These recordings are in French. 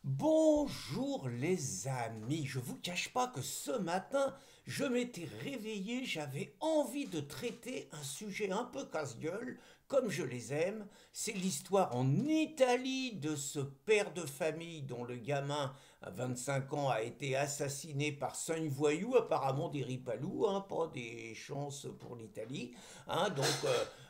Bonjour les amis, je vous cache pas que ce matin, je m'étais réveillé, j'avais envie de traiter un sujet un peu casse-gueule, comme je les aime. C'est l'histoire en Italie de ce père de famille dont le gamin à 25 ans a été assassiné par 5 voyous, apparemment des ripalous, hein, pas des chances pour l'Italie.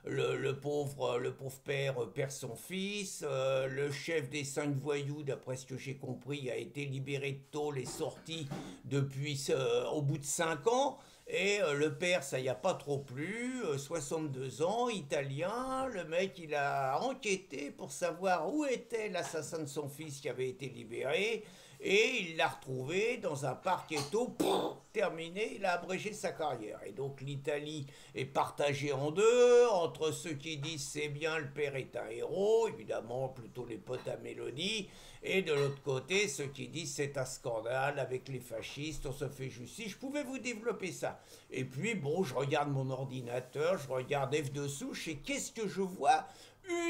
Le pauvre père perd son fils, le chef des 5 voyous, d'après ce que j'ai compris, a été libéré de tôle et sorti au bout de 5 ans. Et le père, ça y a pas trop plu, 62 ans, italien, le mec il a enquêté pour savoir où était l'assassin de son fils qui avait été libéré, et il l'a retrouvé dans un parc étau, terminé, il a abrégé sa carrière. Et donc l'Italie est partagée en deux, entre ceux qui disent c'est bien, le père est un héros, évidemment plutôt les potes à Mélodie, et de l'autre côté ceux qui disent c'est un scandale avec les fascistes, on se fait justice. Je pouvais vous développer ça. Et puis bon, je regarde mon ordinateur, je regarde F2 souche, et qu'est-ce que je vois?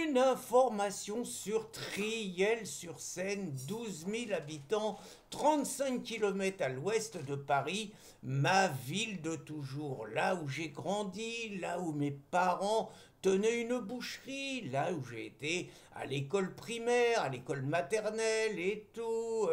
Une information sur Triel-sur-Seine, 12 000 habitants, 35 km à l'ouest de Paris, ma ville de toujours, là où j'ai grandi, là où mes parents tenaient une boucherie, là où j'ai été à l'école primaire, à l'école maternelle et tout,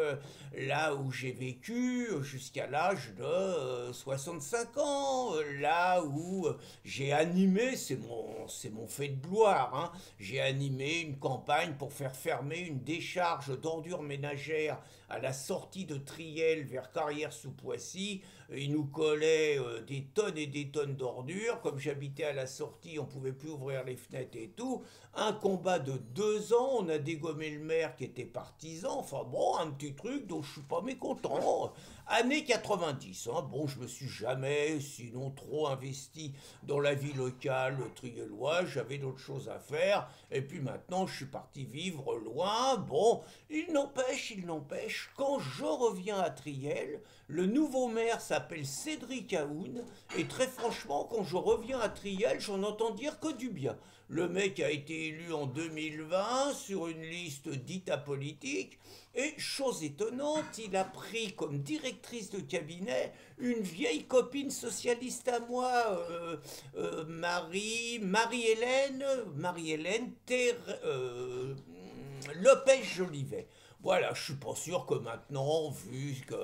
là où j'ai vécu jusqu'à l'âge de 65 ans, là où j'ai animé, c'est mon fait de gloire, hein, j'ai animé une campagne pour faire fermer une décharge d'ordures ménagères à la sortie de Triel vers Carrières-sous-Poissy. Il nous collait des tonnes et des tonnes d'ordures. Comme j'habitais à la sortie, on pouvait plus ouvrir les fenêtres et tout. Un combat de 2 ans, on a dégommé le maire qui était partisan. Enfin bon, un petit truc dont je suis pas mécontent. Année 90, hein. Bon, je me suis jamais, sinon trop investi dans la vie locale trieilloise. J'avais d'autres choses à faire. Et puis maintenant, je suis parti vivre loin. Bon, il n'empêche, quand je reviens à Triel, le nouveau maire s'appelle Cédric Aoun, et très franchement, quand je reviens à Triel, j'en entends dire que du bien. Le mec a été élu en 2020 sur une liste dite apolitique, et chose étonnante, il a pris comme directrice de cabinet une vieille copine socialiste à moi, Marie-Hélène Lopez-Jolivet. Voilà, je suis pas sûr que maintenant, vu que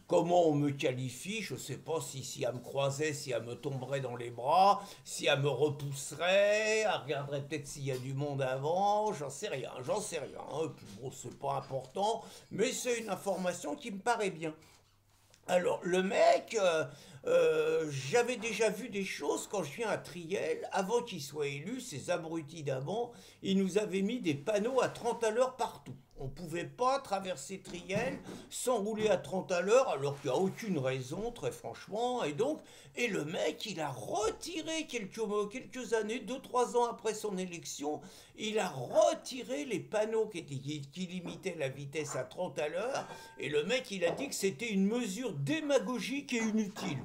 comment on me qualifie, je sais pas si elle me croisait, si elle me tomberait dans les bras, si elle me repousserait, elle regarderait peut-être s'il y a du monde avant, j'en sais rien. Et puis bon, c'est pas important, mais c'est une information qui me paraît bien. Alors, le mec, j'avais déjà vu des choses quand je viens à Triel, avant qu'il soit élu, ces abrutis d'avant, ils nous avaient mis des panneaux à 30 à l'heure partout. On ne pouvait pas traverser Triel sans rouler à 30 à l'heure, alors qu'il n'y a aucune raison, très franchement. Et le mec, il a retiré quelques années, 2 3 ans après son élection, il a retiré les panneaux qui limitaient la vitesse à 30 à l'heure. Et le mec, il a dit que c'était une mesure démagogique et inutile.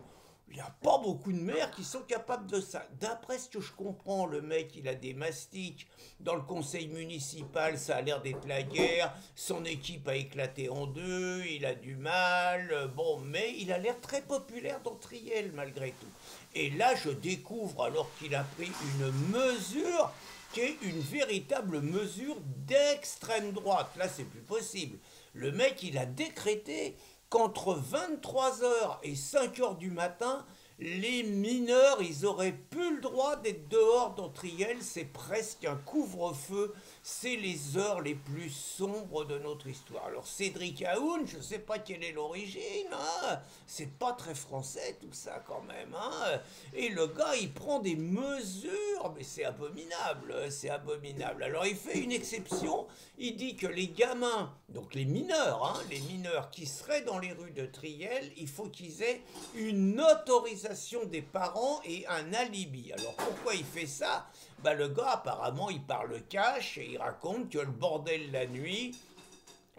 Il n'y a pas beaucoup de maires qui sont capables de ça. D'après ce que je comprends, le mec, il a des mastiques dans le conseil municipal, ça a l'air d'être la guerre. Son équipe a éclaté en deux, il a du mal. Bon, mais il a l'air très populaire dans Triel, malgré tout. Et là, je découvre, alors qu'il a pris une mesure qui est une véritable mesure d'extrême droite. Là, c'est plus possible. Le mec, il a décrété qu'entre 23 heures et 5 heures du matin, les mineurs, ils auraient plus le droit d'être dehors dans Triel. C'est presque un couvre-feu. C'est les heures les plus sombres de notre histoire. Alors Cédric Aoun, je ne sais pas quelle est l'origine, hein. C'est pas très français tout ça quand même, hein. Et le gars, il prend des mesures, mais c'est abominable, c'est abominable. Alors il fait une exception, il dit que les gamins, donc les mineurs, hein, les mineurs qui seraient dans les rues de Triel, il faut qu'ils aient une autorisation des parents et un alibi. Alors pourquoi il fait ça? Bah le gars apparemment il parle cash et il raconte que le bordel la nuit,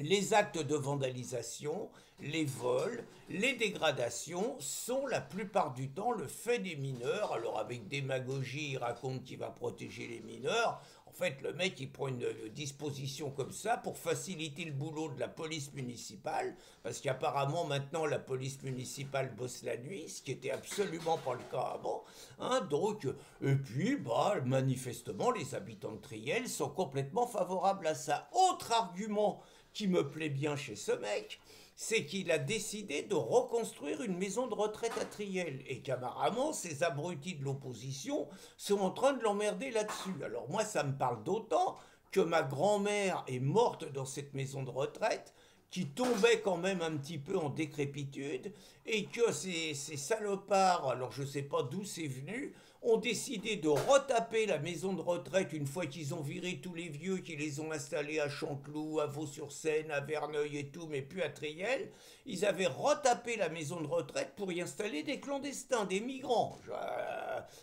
les actes de vandalisation, les vols, les dégradations sont la plupart du temps le fait des mineurs. Alors avec démagogie, il raconte qu'il va protéger les mineurs. En fait, le mec, il prend une disposition comme ça pour faciliter le boulot de la police municipale, parce qu'apparemment, maintenant, la police municipale bosse la nuit, ce qui était absolument pas le cas avant. Hein, donc, et puis, bah, manifestement, les habitants de Triel sont complètement favorables à ça. Autre argument qui me plaît bien chez ce mec, c'est qu'il a décidé de reconstruire une maison de retraite à Triel. Et qu'apparemment, ces abrutis de l'opposition sont en train de l'emmerder là-dessus. Alors moi, ça me parle d'autant que ma grand-mère est morte dans cette maison de retraite, qui tombait quand même un petit peu en décrépitude, et que ces salopards, alors je ne sais pas d'où c'est venu, ont décidé de retaper la maison de retraite une fois qu'ils ont viré tous les vieux, qui les ont installés à Chanteloup, à Vaux-sur-Seine, à Verneuil et tout, mais plus à Triel. Ils avaient retapé la maison de retraite pour y installer des clandestins, des migrants.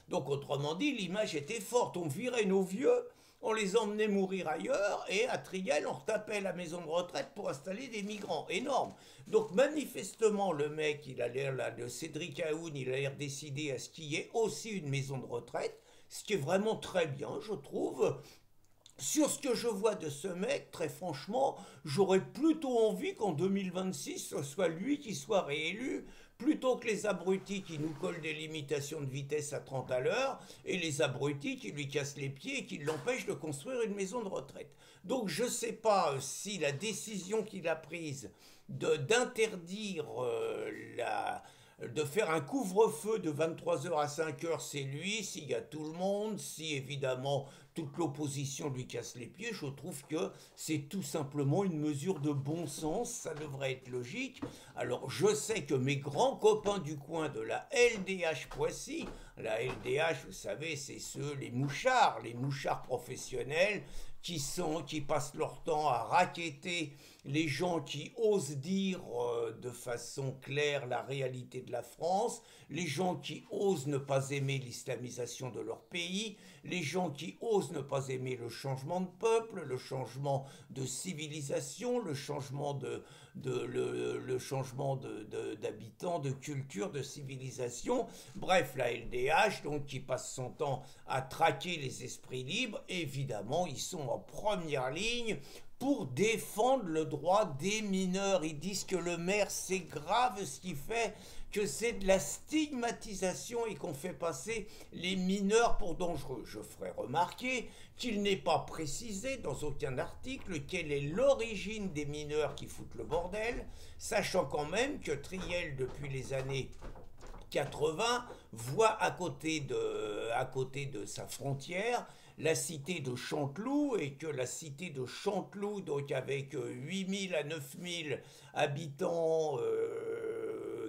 Donc autrement dit, l'image était forte. On virait nos vieux, on les emmenait mourir ailleurs, et à Triel, on retapait la maison de retraite pour installer des migrants. Énorme. Donc manifestement, le mec, il a l'air là, le Cédric Aoun, il a l'air décidé à ce qu'il y ait aussi une maison de retraite, ce qui est vraiment très bien, je trouve. Sur ce que je vois de ce mec, très franchement, j'aurais plutôt envie qu'en 2026, ce soit lui qui soit réélu, plutôt que les abrutis qui nous collent des limitations de vitesse à 30 à l'heure, et les abrutis qui lui cassent les pieds et qui l'empêchent de construire une maison de retraite. Donc je ne sais pas si la décision qu'il a prise d'interdire de faire un couvre-feu de 23 h à 5 h, c'est lui, s'il y a tout le monde, si évidemment toute l'opposition lui casse les pieds, je trouve que c'est tout simplement une mesure de bon sens, ça devrait être logique. Alors je sais que mes grands copains du coin de la LDH Poissy, la LDH, vous savez, c'est ceux, les mouchards professionnels, qui passent leur temps à racketter les gens qui osent dire de façon claire la réalité de la France, les gens qui osent ne pas aimer l'islamisation de leur pays, les gens qui osent ne pas aimer le changement de peuple, le changement de civilisation, le changement le changement d'habitants, de culture, de civilisation. Bref, la LDH, donc, qui passe son temps à traquer les esprits libres, évidemment, ils sont en première ligne pour défendre le droit des mineurs. Ils disent que le maire, c'est grave ce qu'il fait, que c'est de la stigmatisation et qu'on fait passer les mineurs pour dangereux. Je ferai remarquer qu'il n'est pas précisé dans aucun article quelle est l'origine des mineurs qui foutent le bordel, sachant quand même que Triel, depuis les années 80, voit à côté de sa frontière la cité de Chanteloup, et que la cité de Chanteloup, donc avec 8000 à 9000 habitants,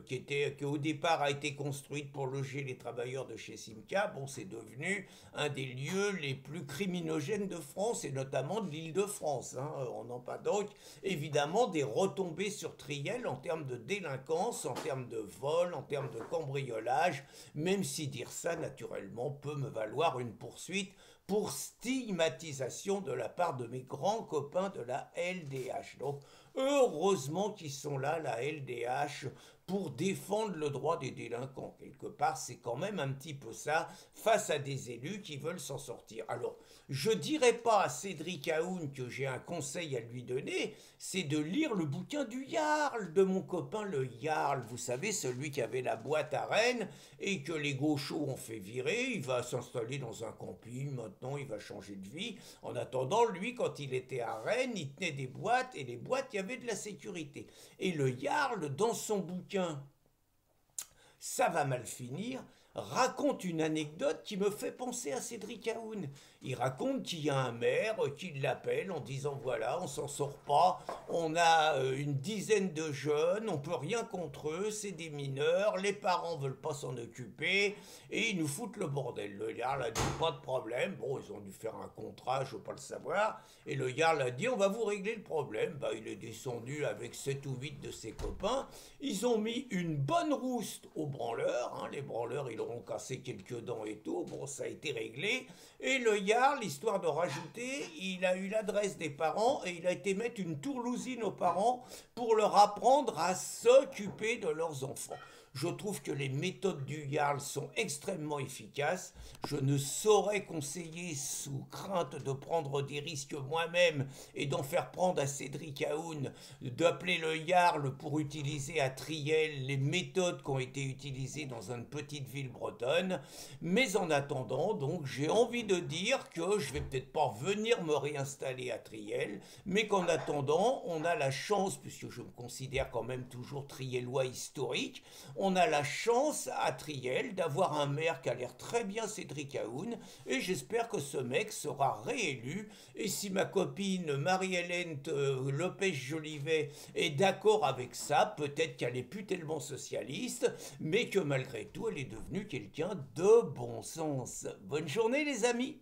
qui au départ a été construite pour loger les travailleurs de chez Simca, bon, c'est devenu un des lieux les plus criminogènes de France, et notamment de l'Île-de-France. Hein. On en parle donc évidemment des retombées sur Triel en termes de délinquance, en termes de vol, en termes de cambriolage, même si dire ça naturellement peut me valoir une poursuite pour stigmatisation de la part de mes grands copains de la LDH. Donc heureusement qu'ils sont là, la LDH, pour défendre le droit des délinquants. Quelque part, c'est quand même un petit peu ça, face à des élus qui veulent s'en sortir. Alors, je dirais pas à Cédric Aoun que j'ai un conseil à lui donner, c'est de lire le bouquin du Jarl, de mon copain le Jarl. Vous savez, celui qui avait la boîte à Rennes et que les gauchos ont fait virer. Il va s'installer dans un camping, maintenant il va changer de vie. En attendant, lui, quand il était à Rennes, il tenait des boîtes, et les boîtes, il y avait de la sécurité. Et le Jarl, dans son bouquin Ça va mal finir, raconte une anecdote qui me fait penser à Cédric Aoun. Il raconte qu'il y a un maire qui l'appelle en disant voilà, on s'en sort pas, on a une dizaine de jeunes, on peut rien contre eux, c'est des mineurs, les parents veulent pas s'en occuper et ils nous foutent le bordel. Le Jarl a dit pas de problème, bon ils ont dû faire un contrat, je veux pas le savoir, et le Jarl a dit on va vous régler le problème. Bah, il est descendu avec 7 ou 8 de ses copains, ils ont mis une bonne rouste aux branleurs, hein, les branleurs ils leur ont cassé quelques dents et tout, bon ça a été réglé, et le Jarl, histoire de rajouter, il a eu l'adresse des parents et il a été mettre une tourlousine aux parents pour leur apprendre à s'occuper de leurs enfants. Je trouve que les méthodes du Jarl sont extrêmement efficaces. Je ne saurais conseiller, sous crainte de prendre des risques moi-même et d'en faire prendre à Cédric Haoun, d'appeler le Jarl pour utiliser à Triel les méthodes qui ont été utilisées dans une petite ville bretonne. Mais en attendant, donc, j'ai envie de dire que je vais peut-être pas venir me réinstaller à Triel, mais qu'en attendant, on a la chance, puisque je me considère quand même toujours triellois historique, on a la chance à Triel d'avoir un maire qui a l'air très bien, Cédric Haoun, et j'espère que ce mec sera réélu. Et si ma copine Marie-Hélène Lopez-Jolivet est d'accord avec ça, peut-être qu'elle n'est plus tellement socialiste, mais que malgré tout, elle est devenue quelqu'un de bon sens. Bonne journée les amis!